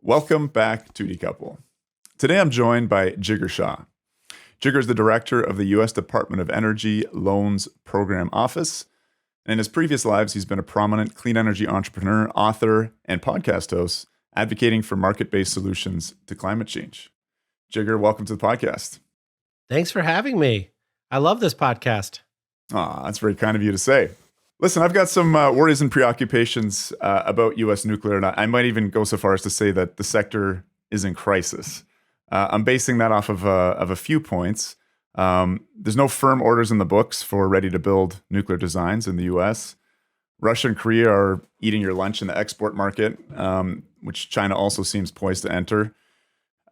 Welcome back to Decouple. Today I'm joined by Jigar Shah. Jigar is the director of the U.S. Department of Energy Loans Program Office. And in his previous lives, he's been a prominent clean energy entrepreneur, author, and podcast host advocating for market-based solutions to climate change. Jigar, welcome to the podcast. Thanks for having me. I love this podcast. That's very kind of you to say. Listen, I've got some worries and preoccupations about U.S. nuclear, and I might even go so far as to say that the sector is in crisis. I'm basing that off of a few points. There's no firm orders in the books for ready-to-build nuclear designs in the U.S. Russia and Korea are eating your lunch in the export market, which China also seems poised to enter.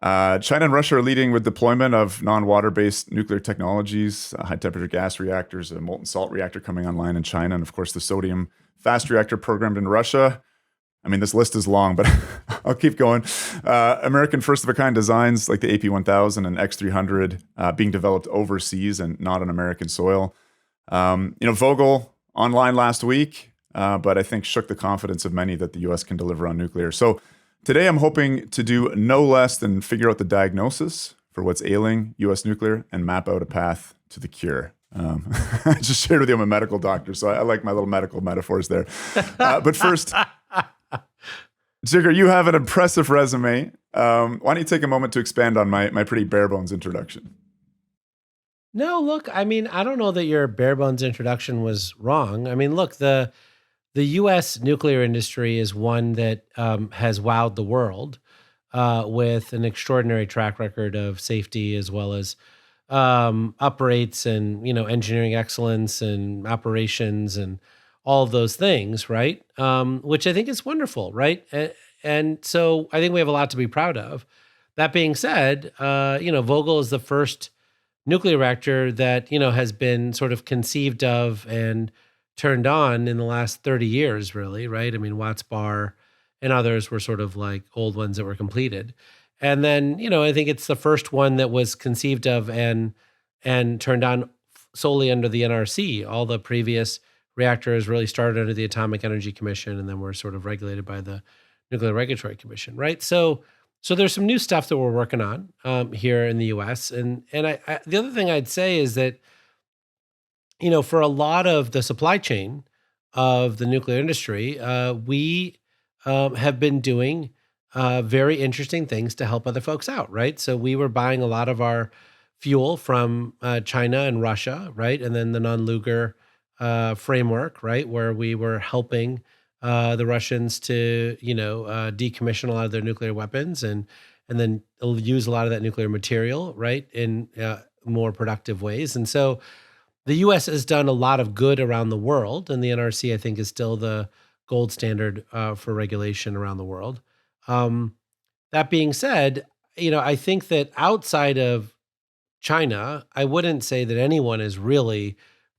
China and Russia are leading with deployment of non-water-based nuclear technologies, high-temperature gas reactors, a molten salt reactor coming online in China, and of course the sodium fast reactor programmed in Russia. I mean, this list is long, but I'll keep going. American first-of-a-kind designs like the AP1000 and X300 being developed overseas and not on American soil. Vogtle online last week, but I think shook the confidence of many that the U.S. can deliver on nuclear. So today I'm hoping to do no less than figure out the diagnosis for what's ailing U.S. nuclear and map out a path to the cure. I just shared with you I'm a medical doctor, so I like my little medical metaphors there. But first, Jigar, you have an impressive resume. Why don't you take a moment to expand on my pretty bare bones introduction? No, look, I mean, I don't know that your bare bones introduction was wrong. I mean, look, the U.S. nuclear industry is one that has wowed the world with an extraordinary track record of safety as well as uprates and engineering excellence and operations and all of those things, right? Which I think is wonderful, right? And so I think we have a lot to be proud of. That being said, Vogtle is the first nuclear reactor that has been sort of conceived of and turned on in the last 30 years, really, right? I mean, Watts Bar and others were sort of like old ones that were completed. And then, I think it's the first one that was conceived of and turned on solely under the NRC. All the previous reactors really started under the Atomic Energy Commission and then were sort of regulated by the Nuclear Regulatory Commission, right? So there's some new stuff that we're working on here in the U.S. And I the other thing I'd say is that, for a lot of the supply chain of the nuclear industry, we have been doing very interesting things to help other folks out, right? So we were buying a lot of our fuel from China and Russia, right? And then the non-Lugar framework, right? Where we were helping the Russians to, decommission a lot of their nuclear weapons and then use a lot of that nuclear material, right? In more productive ways. And so the U.S. has done a lot of good around the world, and the NRC, I think, is still the gold standard for regulation around the world. That being said, I think that outside of China, I wouldn't say that anyone is really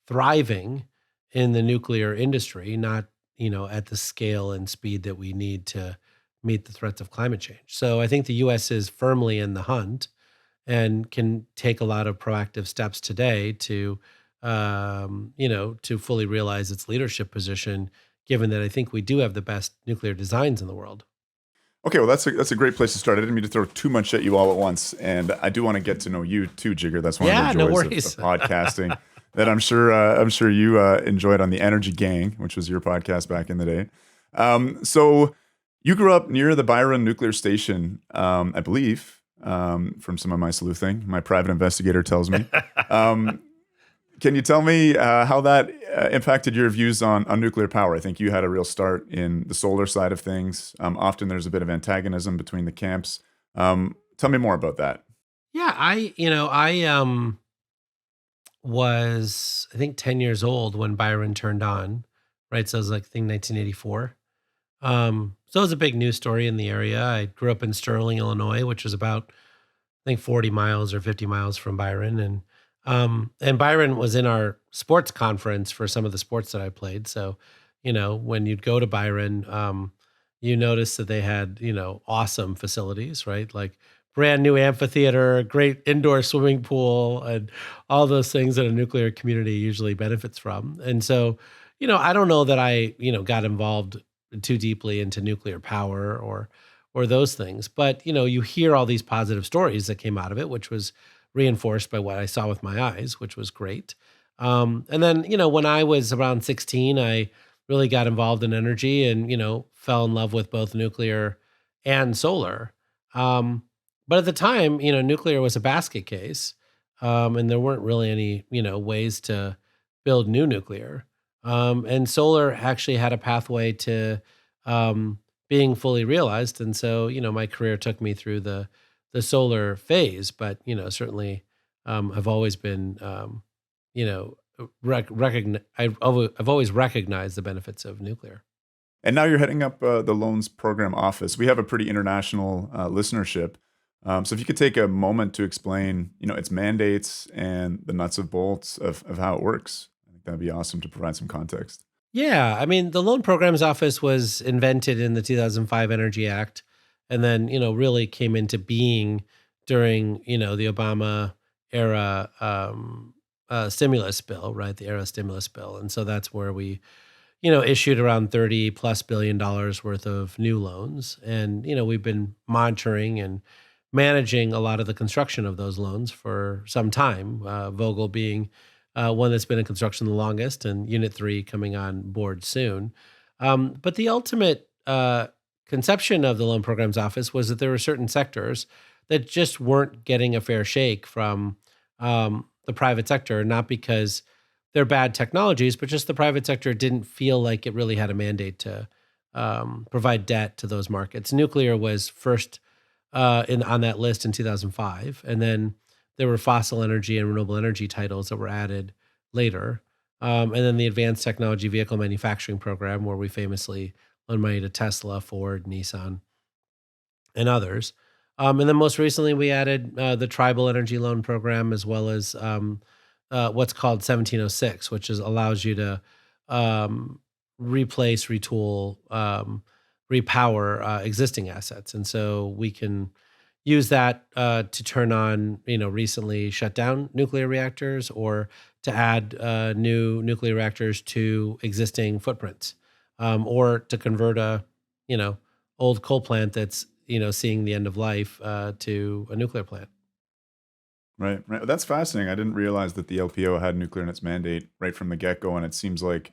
thriving in the nuclear industry, not, at the scale and speed that we need to meet the threats of climate change. So I think the U.S. is firmly in the hunt and can take a lot of proactive steps today to fully realize its leadership position, given that I think we do have the best nuclear designs in the world. Okay, well, that's a great place to start. I didn't mean to throw too much at you all at once, and I do want to get to know you too, Jigar. That's one of the joys of podcasting that I'm sure you enjoyed on the Energy Gang, which was your podcast back in the day. So you grew up near the Byron nuclear station, I believe, from some of my sleuthing. My private investigator tells me. Can you tell me how that impacted your views on nuclear power? I think you had a real start in the solar side of things. Often there's a bit of antagonism between the camps. Tell me more about that. Yeah, I was, I think, 10 years old when Byron turned on, right? So it was like, I think, 1984. So it was a big news story in the area. I grew up in Sterling, Illinois, which is about, I think, 40 miles or 50 miles from Byron. And Byron was in our sports conference for some of the sports that I played. So, when you'd go to Byron, you notice that they had, awesome facilities, right? Like brand new amphitheater, great indoor swimming pool, and all those things that a nuclear community usually benefits from. And so, I don't know that I, got involved too deeply into nuclear power or or those things. But, you hear all these positive stories that came out of it, which was reinforced by what I saw with my eyes, which was great. And then, when I was around 16, I really got involved in energy and, fell in love with both nuclear and solar. Um, but at the time, nuclear was a basket case, and there weren't really any, ways to build new nuclear. And solar actually had a pathway to being fully realized. And so, my career took me through the solar phase, but certainly I've always been, you know, I've always recognized the benefits of nuclear. And now you're heading up the loans program office. We have a pretty international listenership. So if you could take a moment to explain, its mandates and the nuts and bolts of how it works, I think that'd be awesome to provide some context. Yeah, I mean, the Loan Programs Office was invented in the 2005 Energy Act, and then really came into being during the Obama era stimulus bill, right? The era stimulus bill, and so that's where we issued around 30 plus $billion worth of new loans. And, we've been monitoring and managing a lot of the construction of those loans for some time. Vogel being one that's been in construction the longest, and Unit 3 coming on board soon. But the ultimate conception of the Loan Programs Office was that there were certain sectors that just weren't getting a fair shake from the private sector, not because they're bad technologies, but just the private sector didn't feel like it really had a mandate to provide debt to those markets. Nuclear was first on that list in 2005, and then there were fossil energy and renewable energy titles that were added later, and then the Advanced Technology Vehicle Manufacturing Program, where we famously loaned money to Tesla, Ford, Nissan, and others. And then most recently, we added the Tribal Energy Loan Program, as well as what's called 1706, which allows you to replace, retool, repower existing assets. And so we can use that to turn on, recently shut down nuclear reactors, or to add new nuclear reactors to existing footprints, or to convert a, old coal plant that's, seeing the end of life to a nuclear plant. Right, right. That's fascinating. I didn't realize that the LPO had nuclear in its mandate right from the get-go, and it seems like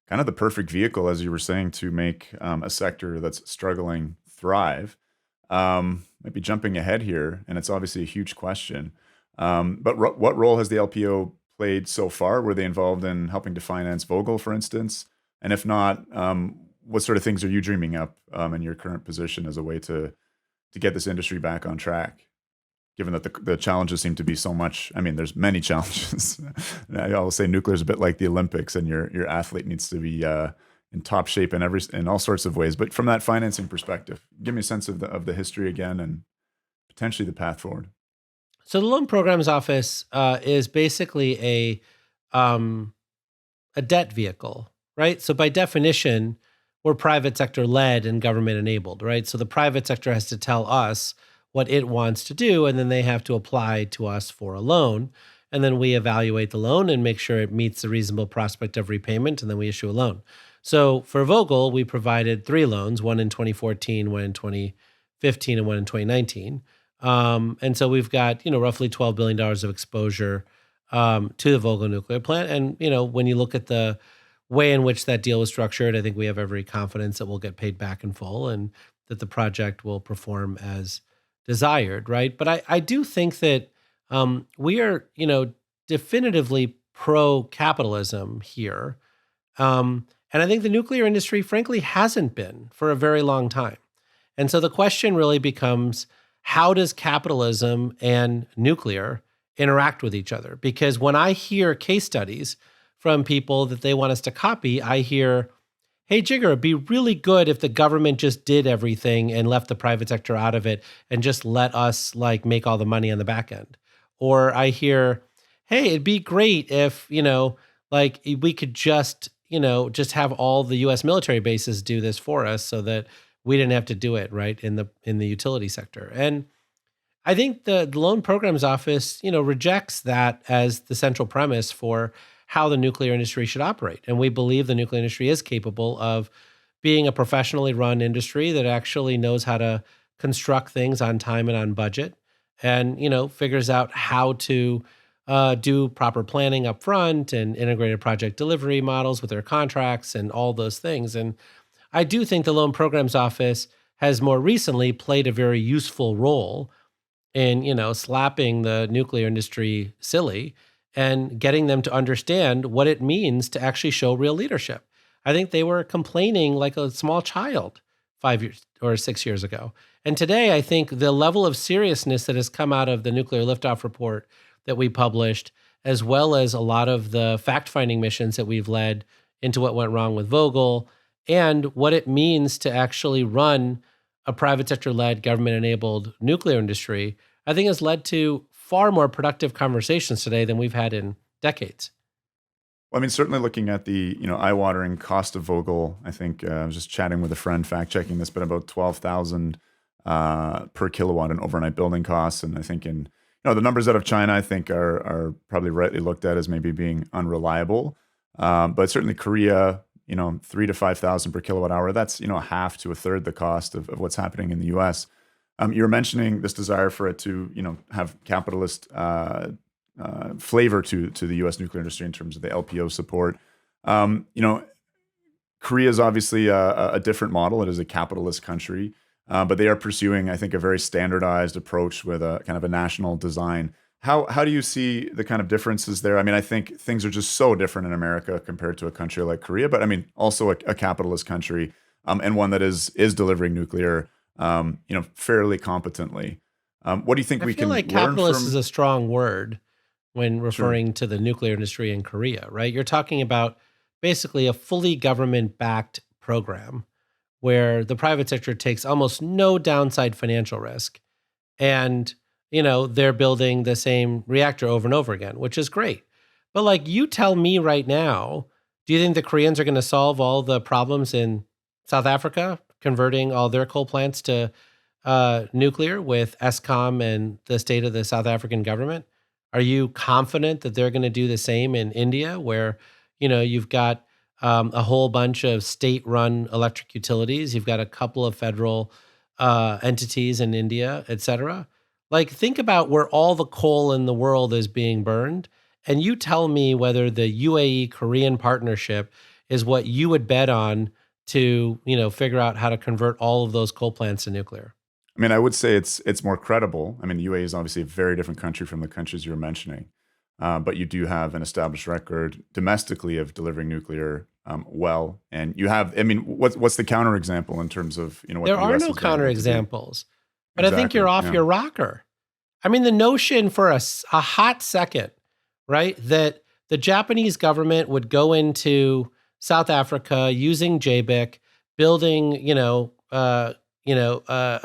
kind of the perfect vehicle, as you were saying, to make a sector that's struggling thrive. Might be jumping ahead here, and it's obviously a huge question. But what role has the LPO played so far? Were they involved in helping to finance Vogel, for instance? And if not, what sort of things are you dreaming up in your current position as a way to get this industry back on track? Given that the challenges seem to be so much. I mean, there's many challenges. I always say nuclear is a bit like the Olympics, and your athlete needs to be in top shape in all sorts of ways. But from that financing perspective, give me a sense of the history again, and potentially the path forward. So the Loan Programs Office is basically a debt vehicle, right? So by definition, we're private sector led and government enabled, right? So the private sector has to tell us what it wants to do, and then they have to apply to us for a loan. And then we evaluate the loan and make sure it meets the reasonable prospect of repayment, and then we issue a loan. So for Vogel, we provided 3 loans, one in 2014, one in 2015, and one in 2019. And so we've got, roughly $12 billion of exposure to the Vogel nuclear plant. And, when you look at the way in which that deal was structured, I think we have every confidence that we'll get paid back in full, and that the project will perform as desired, right? But I do think that we are, definitively pro-capitalism here. And I think the nuclear industry, frankly, hasn't been for a very long time. And so the question really becomes, how does capitalism and nuclear interact with each other? Because when I hear case studies from people that they want us to copy, I hear, hey, Jigar, it'd be really good if the government just did everything and left the private sector out of it and just let us make all the money on the back end. Or I hear, hey, it'd be great if, we could just have all the US military bases do this for us so that we didn't have to do it, right, in the utility sector. And I think the Loan Programs Office, rejects that as the central premise for how the nuclear industry should operate. And we believe the nuclear industry is capable of being a professionally run industry that actually knows how to construct things on time and on budget, and figures out how to do proper planning up front and integrated project delivery models with their contracts and all those things. And I do think the Loan Programs Office has more recently played a very useful role in, slapping the nuclear industry silly and getting them to understand what it means to actually show real leadership. I think they were complaining like a small child 5 years or 6 years ago. And today, I think the level of seriousness that has come out of the nuclear liftoff report that we published, as well as a lot of the fact-finding missions that we've led into what went wrong with Vogtle, and what it means to actually run a private sector-led, government-enabled nuclear industry, I think has led to far more productive conversations today than we've had in decades. Well, I mean, certainly looking at the eye-watering cost of Vogtle, I think I was just chatting with a friend, fact-checking this, but about 12,000 per kilowatt in overnight building costs, and I think the numbers out of China, I think are probably rightly looked at as maybe being unreliable, but certainly Korea, 3 to 5,000 per kilowatt hour. That's a half to a third the cost of what's happening in the U.S. You were mentioning this desire for it to have capitalist flavor to the U.S. nuclear industry in terms of the LPO support. Korea is obviously a different model. It is a capitalist country, but they are pursuing, I think, a very standardized approach with a kind of a national design. How do you see the kind of differences there? I mean, I think things are just so different in America compared to a country like Korea, but I mean, also a capitalist country, and one that is delivering nuclear, fairly competently. What do you think I we feel can like learn capitalist from? is a strong word when Sure. referring to the nuclear industry in Korea, right? You're talking about basically a fully government-backed program where the private sector takes almost no downside financial risk. And, they're building the same reactor over and over again, which is great. But like, you tell me right now, do you think the Koreans are going to solve all the problems in South Africa, converting all their coal plants to nuclear with ESCOM and the state of the South African government? Are you confident that they're going to do the same in India, where you've got a whole bunch of state-run electric utilities, you've got a couple of federal entities in India, et cetera? Like, think about where all the coal in the world is being burned, and you tell me whether the UAE Korean partnership is what you would bet on to figure out how to convert all of those coal plants to nuclear. I mean, I would say it's more credible. I mean, the UAE is obviously a very different country from the countries you were mentioning, but you do have an established record domestically of delivering nuclear well, and you have. I mean, what's the counterexample in terms of what There the are U.S. no has been able to do? counterexamples, but I think you're Exactly. off Yeah. your rocker. I mean, the notion for a hot second, right, that the Japanese government would go into South Africa using JBIC, building, a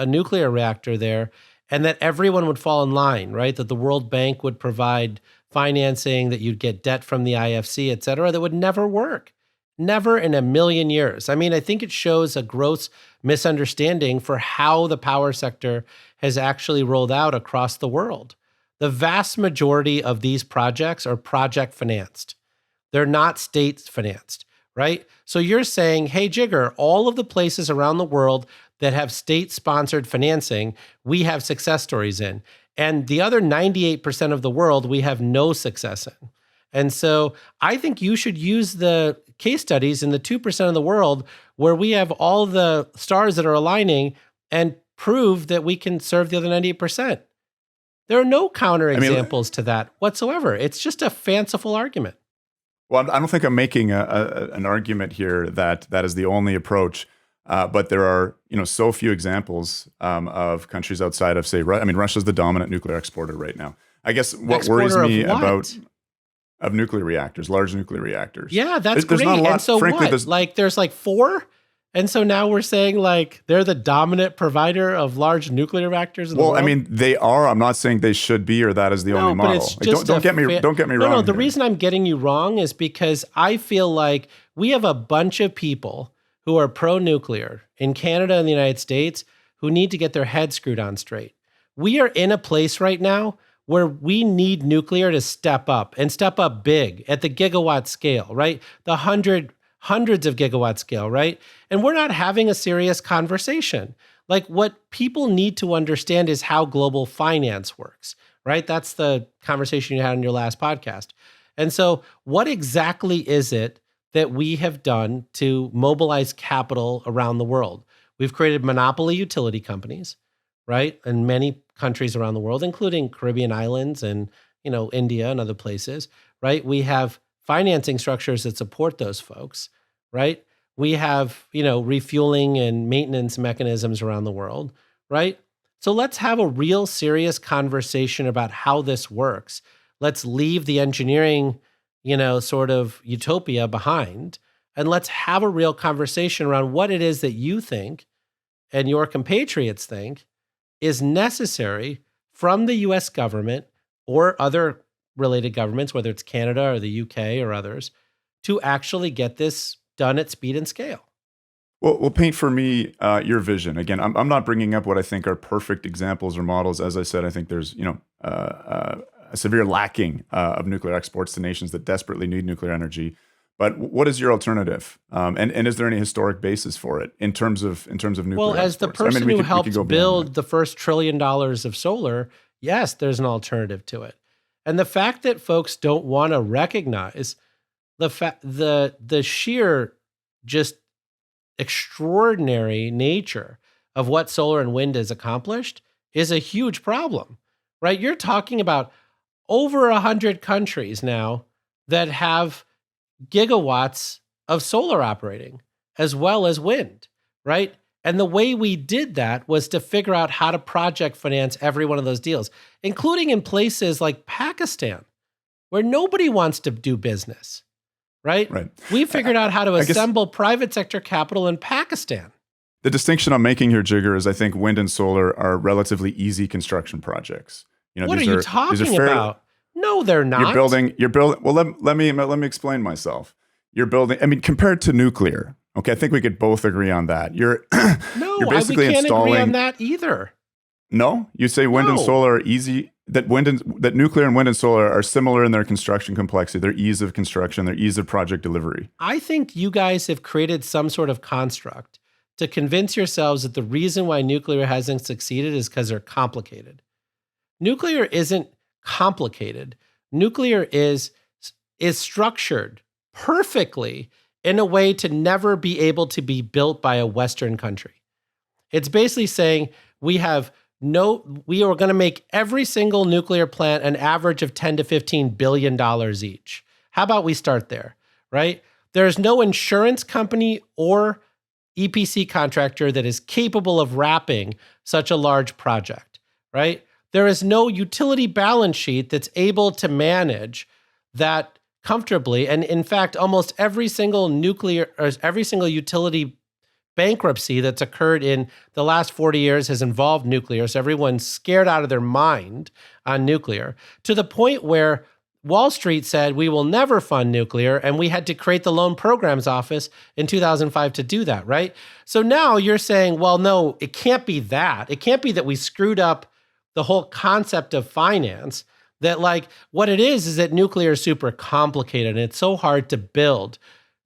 nuclear reactor there, and that everyone would fall in line, right? That the World Bank would provide financing, that you'd get debt from the IFC, et cetera, that would never work. Never in a million years. I mean, I think it shows a gross misunderstanding for how the power sector has actually rolled out across the world. The vast majority of these projects are project financed. They're not state financed, right? So you're saying, hey, Jigar, all of the places around the world that have state sponsored financing, we have success stories in. And the other 98% of the world, we have no success in. And so I think you should use the case studies in the 2% of the world where we have all the stars that are aligning and prove that we can serve the other 98%. There are no I mean, counterexamples to that whatsoever. It's just a fanciful argument. well, I don't think I'm making an argument here that is the only approach. But there are, so few examples of countries outside of, say, I mean, Russia's the dominant nuclear exporter right now. I guess what worries Exporter of me what? about of nuclear reactors, large nuclear reactors. Yeah, that's There's great. not a lot. And so Frankly, what? there's Like, there's like four? And so now we're saying like they're the dominant provider of large nuclear reactors in the well, world? I mean, they are. I'm not saying they should be or that is the only But model. it's Like, just don't get me wrong. No, the here. reason I'm getting you wrong is because I feel like we have a bunch of people who are pro-nuclear in Canada and the United States who need to get their heads screwed on straight. We are in a place right now where we need nuclear to step up and step up big at the gigawatt scale, right? The hundreds of gigawatt scale, right? And we're not having a serious conversation. Like what people need to understand is how global finance works, right? That's the conversation you had in your last podcast. And so, what exactly is it that we have done to mobilize capital around the world? We've created monopoly utility companies, right? In many countries around the world, including Caribbean islands and, India and other places, right? We have financing structures that support those folks, right? We have, refueling and maintenance mechanisms around the world, right? So let's have a real serious conversation about how this works. Let's leave the engineering, sort of utopia behind, and let's have a real conversation around what it is that you think and your compatriots think is necessary from the US government or other related governments, whether it's Canada or the UK or others, to actually get this done at speed and scale. Well, paint for me your vision. Again, I'm not bringing up what I think are perfect examples or models. As I said, I think there's a severe lacking of nuclear exports to nations that desperately need nuclear energy. But what is your alternative? And is there any historic basis for it in terms of nuclear? Well, as the exports? person who helped build the first $1 trillion of solar, yes, there's an alternative to it. And the fact that folks don't want to recognize the sheer just extraordinary nature of what solar and wind has accomplished is a huge problem, right? You're talking about over 100 countries now that have gigawatts of solar operating as well as wind, right? And the way we did that was to figure out how to project finance every one of those deals, including in places like Pakistan, where nobody wants to do business, right? We figured out how to assemble private sector capital in Pakistan. The distinction I'm making here, Jigar, is I think wind and solar are relatively easy construction projects. What are you talking about? No, they're not. You're building. Well, let me explain myself. You're building. I mean, compared to nuclear. Okay, I think we could both agree on that. You're basically we can't installing. Agree on that either. No, you say wind and solar are easy. That nuclear and wind and solar are similar in their construction complexity, their ease of construction, their ease of project delivery. I think you guys have created some sort of construct to convince yourselves that the reason why nuclear hasn't succeeded is because they're complicated. Nuclear isn't complicated. Nuclear is structured perfectly in a way to never be able to be built by a Western country. It's basically saying we are going to make every single nuclear plant an average of $10 to $15 billion each. How about we start there, right? There's no insurance company or EPC contractor that is capable of wrapping such a large project, right? There is no utility balance sheet that's able to manage that comfortably. And in fact, almost every single utility bankruptcy that's occurred in the last 40 years has involved nuclear. So everyone's scared out of their mind on nuclear, to the point where Wall Street said we will never fund nuclear, and we had to create the Loan Programs Office in 2005 to do that, right? So now you're saying, well, no, it can't be that. It can't be that we screwed up the whole concept of finance, that like what it is that nuclear is super complicated and it's so hard to build.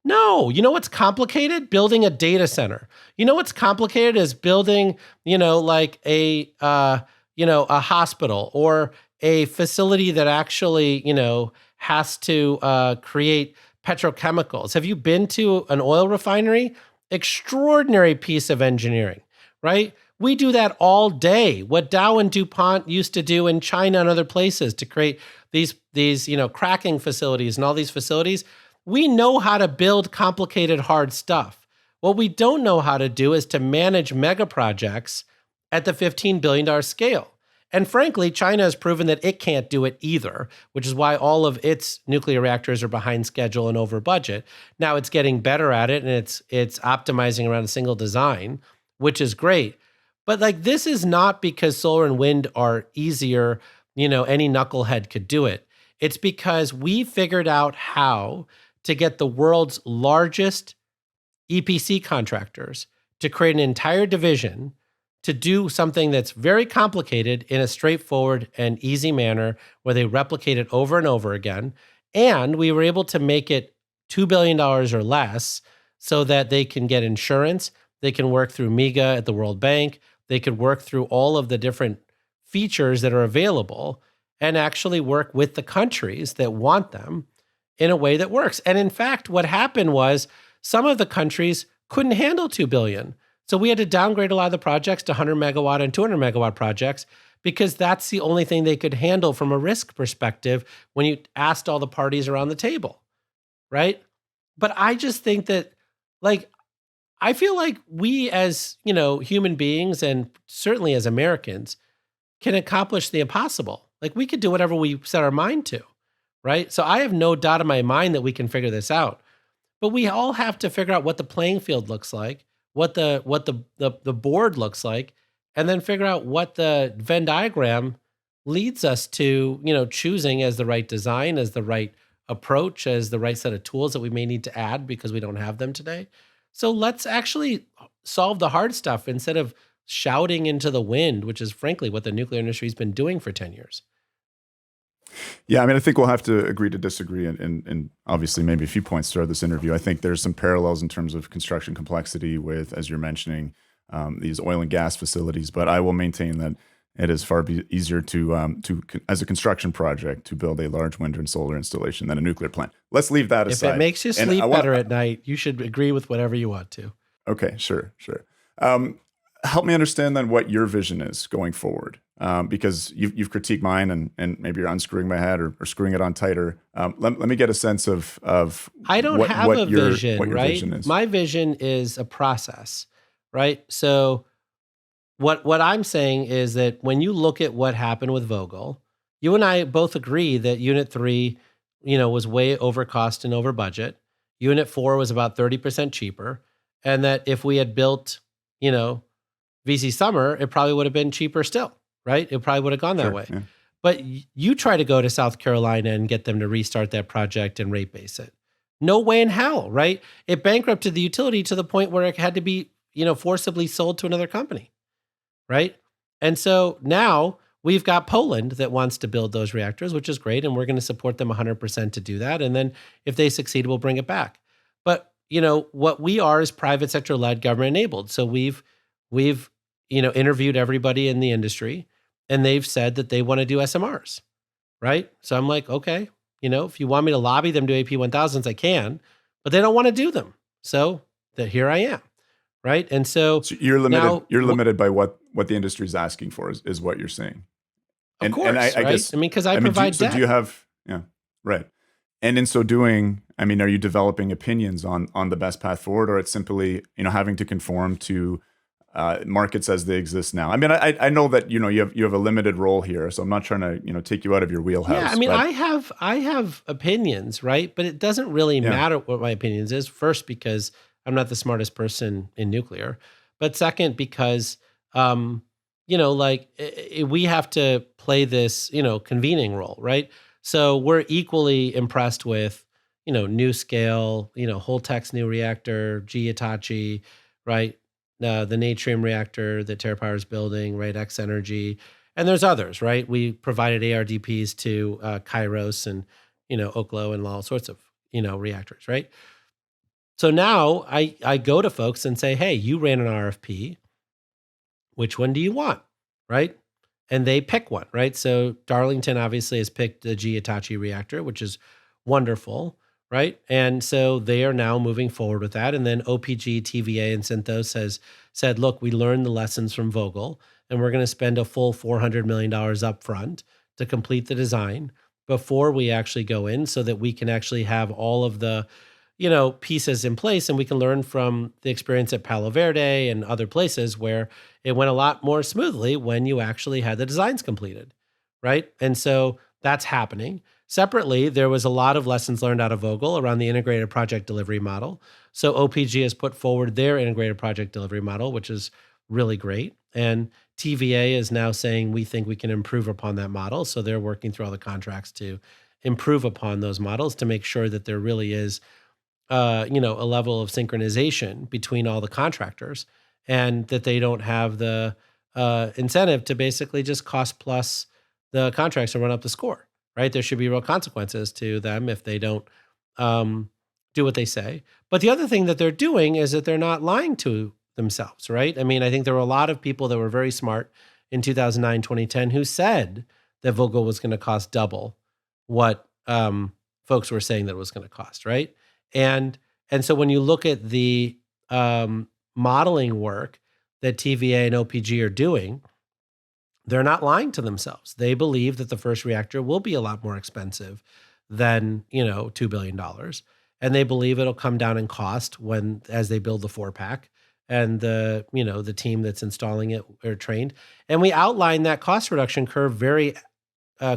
No, you know what's complicated? Building a data center. You know what's complicated is building, like a hospital or a facility that actually, has to create petrochemicals. Have you been to an oil refinery? Extraordinary piece of engineering, right? We do that all day. What Dow and DuPont used to do in China and other places to create these cracking facilities and all these facilities. We know how to build complicated, hard stuff. What we don't know how to do is to manage mega projects at the $15 billion scale. And frankly, China has proven that it can't do it either, which is why all of its nuclear reactors are behind schedule and over budget. Now it's getting better at it, and it's optimizing around a single design, which is great. But like, this is not because solar and wind are easier, any knucklehead could do it. It's because we figured out how to get the world's largest EPC contractors to create an entire division to do something that's very complicated in a straightforward and easy manner where they replicate it over and over again. And we were able to make it $2 billion or less so that they can get insurance. They can work through MEGA at the World Bank. They could work through all of the different features that are available and actually work with the countries that want them in a way that works. And in fact, what happened was some of the countries couldn't handle 2 billion. So we had to downgrade a lot of the projects to 100 megawatt and 200 megawatt projects because that's the only thing they could handle from a risk perspective when you asked all the parties around the table, right? But I just think that, like, I feel like we as, human beings and certainly as Americans can accomplish the impossible. Like, we could do whatever we set our mind to, right? So I have no doubt in my mind that we can figure this out. But we all have to figure out what the playing field looks like, what the board looks like, and then figure out what the Venn diagram leads us to, choosing as the right design, as the right approach, as the right set of tools that we may need to add because we don't have them today. So let's actually solve the hard stuff instead of shouting into the wind, which is frankly what the nuclear industry has been doing for 10 years. Yeah, I mean, I think we'll have to agree to disagree and obviously maybe a few points throughout this interview. I think there's some parallels in terms of construction complexity with, as you're mentioning, these oil and gas facilities. But I will maintain that it is far easier to as a construction project to build a large wind and solar installation than a nuclear plant. Let's leave that aside. If it makes you sleep better at night, you should agree with whatever you want to. Okay, sure. Help me understand then what your vision is going forward. Because you've critiqued mine and maybe you're unscrewing my head or screwing it on tighter. Let me get a sense of I don't have a vision, what your right? vision is. My vision is a process, right? So what I'm saying is that when you look at what happened with Vogtle, you and I both agree that Unit 3, was way over cost and over budget. Unit 4 was about 30% cheaper. And that if we had built, VC Summer, it probably would have been cheaper still. Right? It probably would have gone that way. Yeah. But you try to go to South Carolina and get them to restart that project and rate base it. No way in hell, right? It bankrupted the utility to the point where it had to be, forcibly sold to another company, right? And so now we've got Poland that wants to build those reactors, which is great, and we're going to support them 100% to do that. And then if they succeed, we'll bring it back. But, what we are is private sector led, government enabled. So we've interviewed everybody in the industry, and they've said that they want to do SMRs, right? So I'm like, okay, if you want me to lobby them to AP1000s, I can, but they don't want to do them. So that here I am, right? And so you're limited. Now, you're limited by what the industry is asking for, is what you're saying. Of course, right? I guess, because I provide debt. So do you have, right. And in so doing, are you developing opinions on the best path forward, or it's simply, having to conform to markets as they exist now? I know that you have a limited role here, so I'm not trying to take you out of your wheelhouse. Yeah, I have opinions, right? But it doesn't really matter what my opinions is. First, because I'm not the smartest person in nuclear, but second, because we have to play this convening role, right? So we're equally impressed with NuScale, Holtec's new reactor, GE Hitachi, right? The Natrium reactor that TerraPower is building, right? X Energy, and there's others, right? We provided ARDPs to Kairos and Oklo and all sorts of reactors, right? So now I go to folks and say, hey, you ran an RFP. Which one do you want, right? And they pick one, right? So Darlington obviously has picked the GE Hitachi reactor, which is wonderful, right? And so they are now moving forward with that. And then OPG, TVA, and Synthos has said, look, we learned the lessons from Vogtle, and we're going to spend a full $400 million up front to complete the design before we actually go in so that we can actually have all of the pieces in place, and we can learn from the experience at Palo Verde and other places where it went a lot more smoothly when you actually had the designs completed, right? And so that's happening. Separately, there was a lot of lessons learned out of Vogtle around the integrated project delivery model. So OPG has put forward their integrated project delivery model, which is really great. And TVA is now saying we think we can improve upon that model. So they're working through all the contracts to improve upon those models to make sure that there really is a level of synchronization between all the contractors, and that they don't have the incentive to basically just cost plus the contracts and run up the score, right? There should be real consequences to them if they don't do what they say. But the other thing that they're doing is that they're not lying to themselves, right? I mean, I think there were a lot of people that were very smart in 2009, 2010 who said that Vogtle was going to cost double what folks were saying that it was going to cost, right? And and so when you look at the modeling work that TVA and OPG are doing, they're not lying to themselves. They believe that the first reactor will be a lot more expensive than, $2 billion. And they believe it'll come down in cost as they build the 4-pack and the team that's installing it are trained. And we outline that cost reduction curve very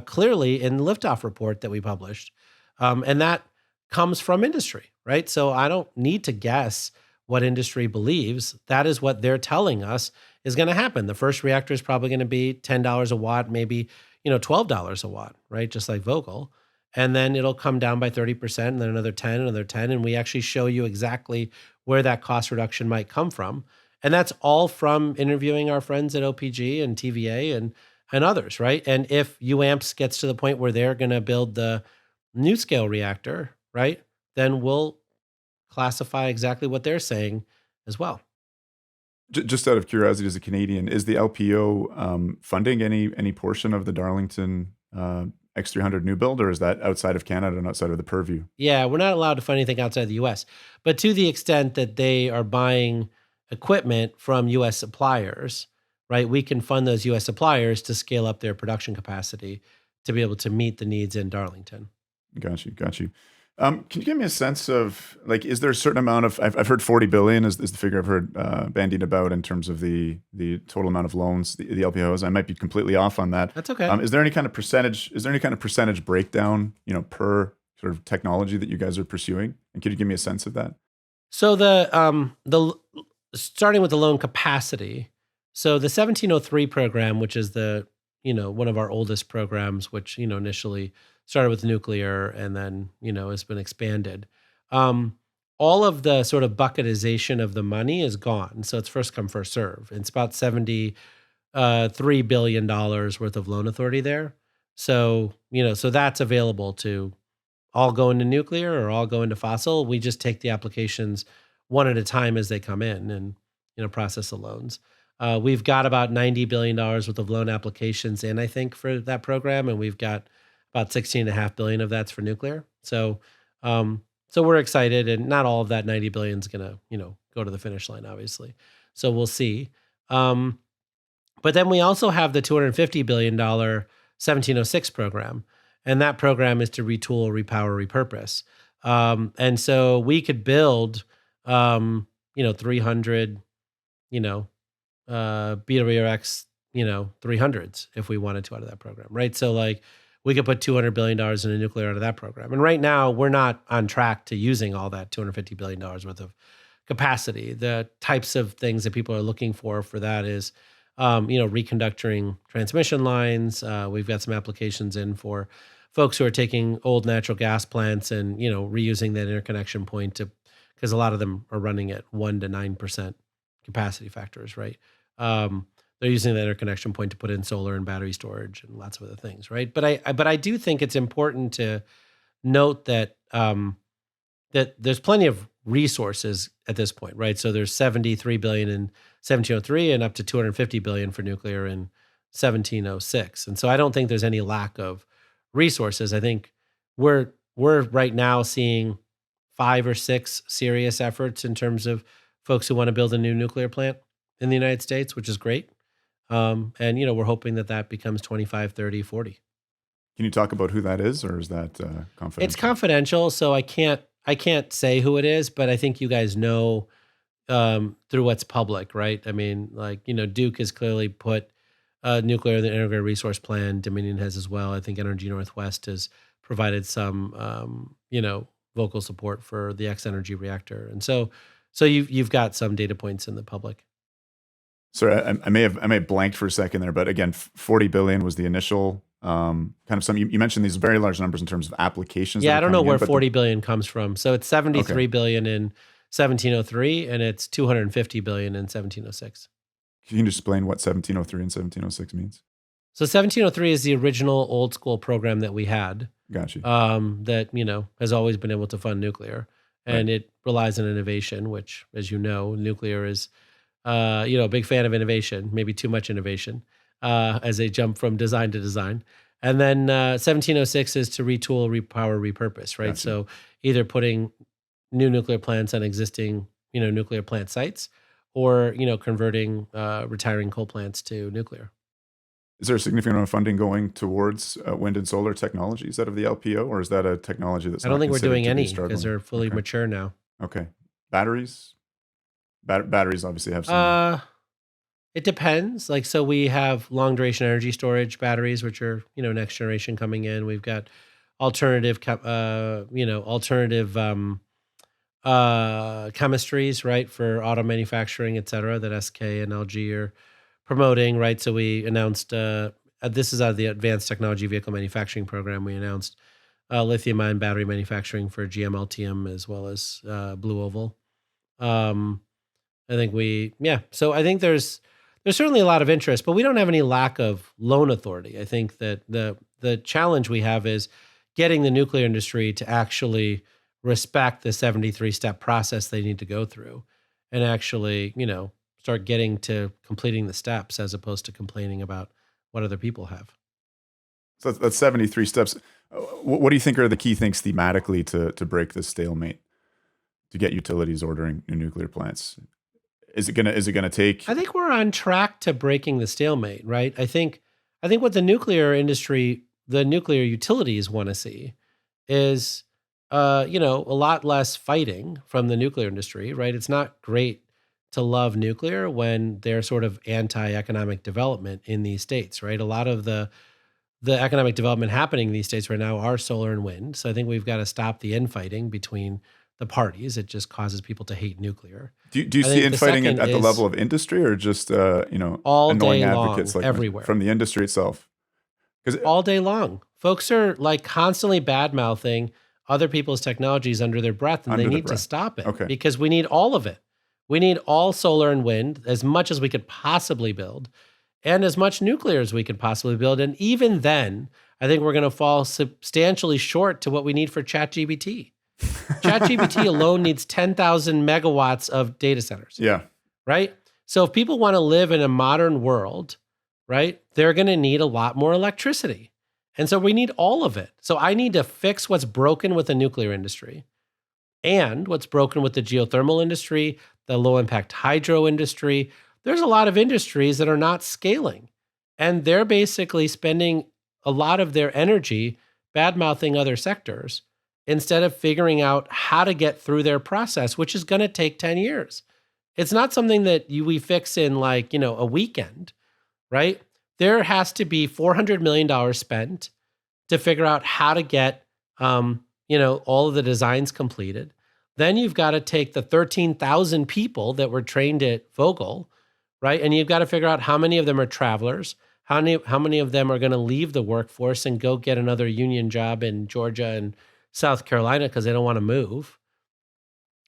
clearly in the liftoff report that we published. And that comes from industry, right? So I don't need to guess what industry believes. That is what they're telling us is going to happen. The first reactor is probably going to be $10 a watt, maybe, $12 a watt, right? Just like Vogtle. And then it'll come down by 30%, and then another 10, another 10. And we actually show you exactly where that cost reduction might come from. And that's all from interviewing our friends at OPG and TVA and others, right? And if UAMPS gets to the point where they're going to build the new scale reactor, right, then we'll classify exactly what they're saying as well. Just out of curiosity, as a Canadian, is the LPO funding any portion of the Darlington X300 new build, or is that outside of Canada and outside of the purview? Yeah, we're not allowed to fund anything outside the U.S., but to the extent that they are buying equipment from U.S. suppliers, right, we can fund those U.S. suppliers to scale up their production capacity to be able to meet the needs in Darlington. Got you. Can you give me a sense of, like, is there a certain amount of, I've heard 40 billion is the figure I've heard bandied about in terms of the total amount of loans, the LPOs. I might be completely off on that. That's okay. Is there any kind of percentage breakdown, per sort of technology that you guys are pursuing? And could you give me a sense of that? So the starting with the loan capacity. So the 1703 program, which is the, one of our oldest programs, which, initially started with nuclear and then, has been expanded. All of the sort of bucketization of the money is gone. So it's first come, first serve. It's about $73 billion worth of loan authority there. So, so that's available to all go into nuclear or all go into fossil. We just take the applications one at a time as they come in and, process the loans. We've got about $90 billion worth of loan applications in, I think, for that program. And we've got about $16.5 billion of that's for nuclear. So we're excited, and not all of that $90 billion is going to, go to the finish line, obviously. So we'll see. But then we also have the $250 billion 1706 program. And that program is to retool, repower, repurpose. And so we could build, 300, BWRX, 300s if we wanted to out of that program, right? So like we could put $200 billion in a nuclear out of that program. And right now we're not on track to using all that $250 billion worth of capacity. The types of things that people are looking for that is, reconductoring transmission lines. We've got some applications in for folks who are taking old natural gas plants and, reusing that interconnection point because a lot of them are running at 1 to 9% capacity factors, right? They're using the interconnection point to put in solar and battery storage and lots of other things, right? But I do think it's important to note that that there's plenty of resources at this point, right? So there's 73 billion in 1703 and up to 250 billion for nuclear in 1706. And so I don't think there's any lack of resources. I think we're right now seeing 5 or 6 serious efforts in terms of folks who want to build a new nuclear plant in the United States, which is great. And, we're hoping that becomes 25, 30, 40. Can you talk about who that is, or is that confidential? It's confidential, so I can't say who it is, but I think you guys know through what's public, right? I mean, like, Duke has clearly put nuclear in the integrated resource plan. Dominion has as well. I think Energy Northwest has provided some, vocal support for the X Energy reactor. And so you've got some data points in the public. Sorry, I may have blanked for a second there, but again, 40 billion was the initial kind of some. You mentioned these very large numbers in terms of applications. Yeah, I don't know where 40 billion comes from. So it's 73 billion in 1703, and it's 250 billion in 1706. Can you just explain what 1703 and 1706 means? So 1703 is the original old school program that we had. Gotcha. That has always been able to fund nuclear. Right. and it relies on innovation, which, as you know, nuclear is, a big fan of innovation, maybe too much innovation, as they jump from design to design. And then 1706 is to retool, repower, repurpose, right? Gotcha. So either putting new nuclear plants on existing, nuclear plant sites, or converting retiring coal plants to nuclear. Is there a significant amount of funding going towards wind and solar technologies out of the LPO, or is that a technology that's I don't not think we're considered doing to be any because struggling? they're fully Okay. mature now. Okay. Batteries? Batteries obviously have some. Uh, it depends. Like, so we have long duration energy storage batteries, which are next generation coming in. We've got alternative chemistries, right, for auto manufacturing, et cetera, that SK and LG are promoting, right? So we announced this is out of the Advanced Technology Vehicle Manufacturing Program. We announced lithium ion battery manufacturing for GM as well as Blue Oval. Um, I think So I think there's certainly a lot of interest, but we don't have any lack of loan authority. I think that the challenge we have is getting the nuclear industry to actually respect the 73 step process they need to go through, and actually, start getting to completing the steps as opposed to complaining about what other people have. So that's 73 steps. What do you think are the key things thematically to break this stalemate, to get utilities ordering new nuclear plants? Is it gonna take? I think we're on track to breaking the stalemate, right? I think what the nuclear industry, the nuclear utilities want to see is a lot less fighting from the nuclear industry, right? It's not great to love nuclear when they're sort of anti-economic development in these states, right? A lot of the economic development happening in these states right now are solar and wind. So I think we've got to stop the infighting between the parties. It just causes people to hate nuclear. Do you I see think the infighting second at the level is of industry, or just all annoying day advocates long, like everywhere. from the industry itself? Because All day long. Folks are like constantly bad mouthing other people's technologies under their breath, and they under the need to breath. stop it Okay. because we need all of it. We need all solar and wind as much as we could possibly build, and as much nuclear as we could possibly build. And even then, I think we're going to fall substantially short to what we need for ChatGPT. ChatGPT alone needs 10,000 megawatts of data centers, Yeah. right? So if people want to live in a modern world, right, they're going to need a lot more electricity. And so we need all of it. So I need to fix what's broken with the nuclear industry and what's broken with the geothermal industry, the low impact hydro industry. There's a lot of industries that are not scaling, and they're basically spending a lot of their energy bad mouthing other sectors instead of figuring out how to get through their process, which is going to take 10 years. It's not something that we fix in like, a weekend, right? There has to be $400 million spent to figure out how to get, all of the designs completed. Then you've got to take the 13,000 people that were trained at Vogel, right? And you've got to figure out how many of them are travelers, how many of them are going to leave the workforce and go get another union job in Georgia and South Carolina because they don't want to move,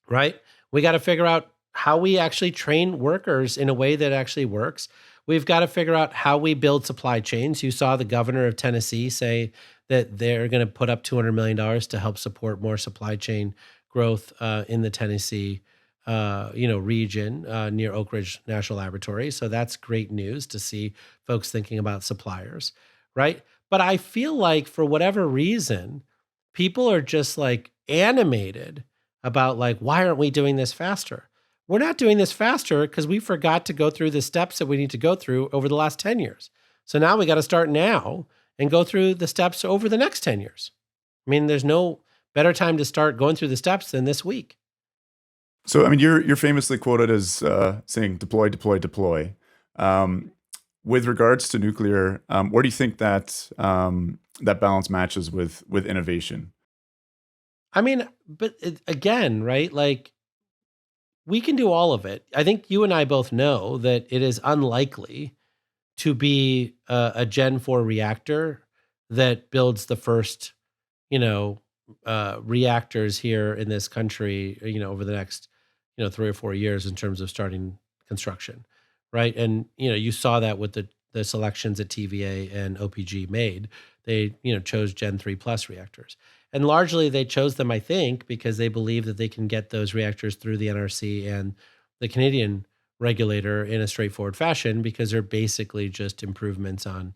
right? We got to figure out how we actually train workers in a way that actually works. We've got to figure out how we build supply chains. You saw the governor of Tennessee say that they're going to put up $200 million to help support more supply chain growth in the Tennessee, region near Oak Ridge National Laboratory. So that's great news to see folks thinking about suppliers, right? But I feel like for whatever reason, people are just like animated about like, why aren't we doing this faster? We're not doing this faster because we forgot to go through the steps that we need to go through over the last 10 years. So now we got to start now and go through the steps over the next 10 years. I mean, there's no better time to start going through the steps than this week. So I mean, you're famously quoted as saying "deploy, deploy, deploy." With regards to nuclear, where do you think that that balance matches with innovation? I mean, but again, right? Like we can do all of it. I think you and I both know that it is unlikely to be a Gen 4 reactor that builds the first, reactors here in this country, over the next, 3 or 4 years in terms of starting construction, right? And you saw that with the selections that TVA and OPG made. They chose Gen 3 plus reactors, And largely they chose them, I think, because they believe that they can get those reactors through the NRC and the Canadian regulator in a straightforward fashion because they're basically just improvements on